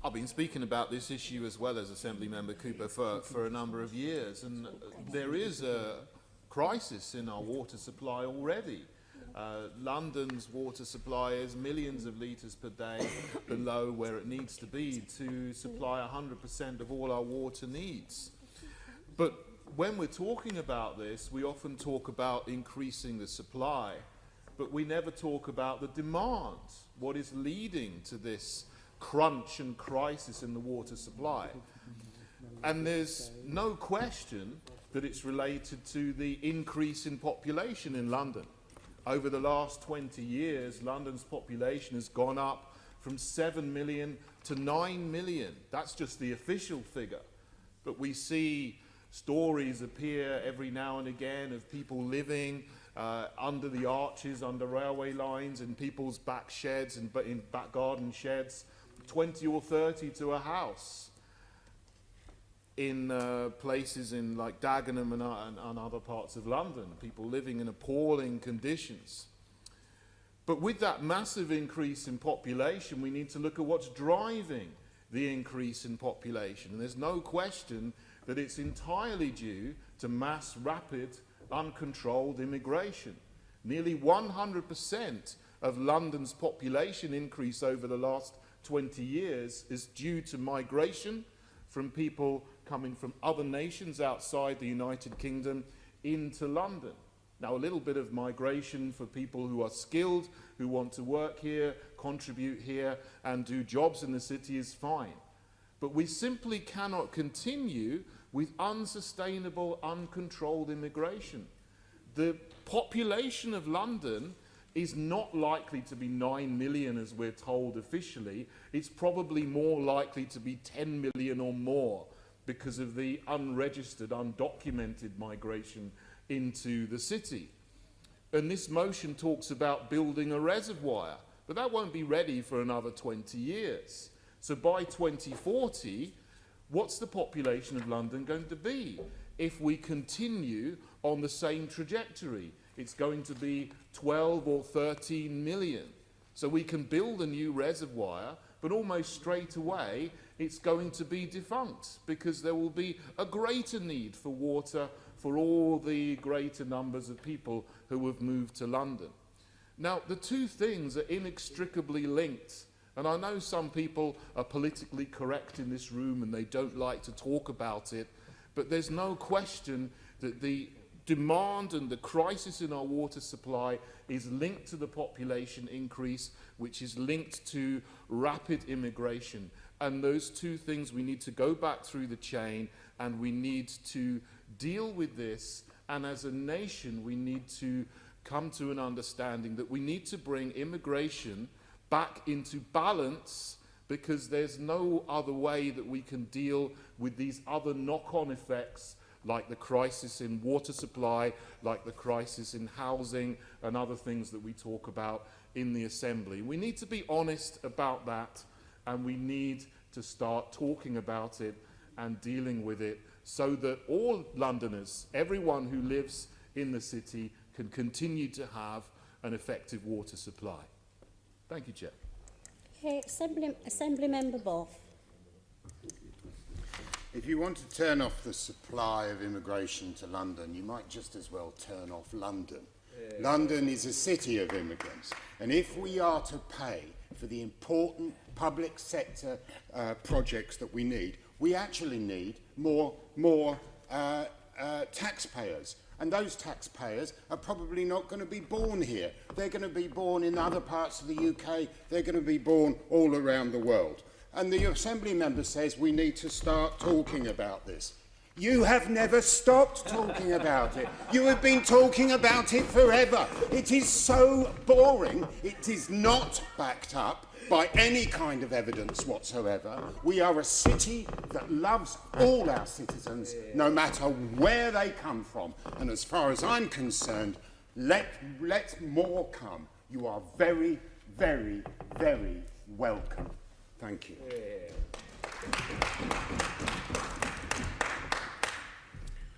I've been speaking about this issue as well as Assembly Member Cooper for a number of years, and there is a crisis in our water supply already. London's water supply is millions of litres per day below where it needs to be to supply 100% of all our water needs. But when we're talking about this, we often talk about increasing the supply, but we never talk about the demand, what is leading to this crunch and crisis in the water supply. And there's no question that it's related to the increase in population in London. Over the last 20 years, London's population has gone up from 7 million to 9 million. That's just the official figure. But we see stories appear every now and again of people living under the arches, under railway lines, in people's back sheds and in back garden sheds, 20 or 30 to a house. In places in like Dagenham and other parts of London, people living in appalling conditions. But with that massive increase in population, we need to look at what's driving the increase in population. And there's no question that it's entirely due to mass, rapid, uncontrolled immigration. Nearly 100% of London's population increase over the last 20 years is due to migration from people coming from other nations outside the United Kingdom into London. Now, a little bit of migration for people who are skilled, who want to work here, contribute here, and do jobs in the city is fine. But we simply cannot continue with unsustainable, uncontrolled immigration. The population of London is not likely to be 9 million as we're told officially. It's probably more likely to be 10 million or more because of the unregistered, undocumented migration into the city. And this motion talks about building a reservoir, but that won't be ready for another 20 years. So by 2040, what's the population of London going to be if we continue on the same trajectory? It's going to be 12 or 13 million. So we can build a new reservoir, but almost straight away it's going to be defunct because there will be a greater need for water for all the greater numbers of people who have moved to London. Now, the two things are inextricably linked. And I know some people are politically correct in this room and they don't like to talk about it, but there's no question that the demand and the crisis in our water supply is linked to the population increase, which is linked to rapid immigration. And those two things, we need to go back through the chain and we need to deal with this. And as a nation, we need to come to an understanding that we need to bring immigration back into balance, because there's no other way that we can deal with these other knock-on effects, like the crisis in water supply, like the crisis in housing, and other things that we talk about in the Assembly. We need to be honest about that, and we need to start talking about it and dealing with it so that all Londoners, everyone who lives in the city, can continue to have an effective water supply. Thank you, Chair. Okay, Assembly Member Boff. If you want to turn off the supply of immigration to London, you might just as well turn off London. London is a city of immigrants, and if we are to pay for the important public sector projects that we need, we actually need more taxpayers. And those taxpayers are probably not going to be born here. They're going to be born in other parts of the UK. They're going to be born all around the world. And the Assembly member says we need to start talking about this. You have never stopped talking about it. You have been talking about it forever. It is so boring. It is not backed up by any kind of evidence whatsoever. We are a city that loves all our citizens, no matter where they come from. And as far as I'm concerned, let more come. You are very, very, very welcome. Thank you.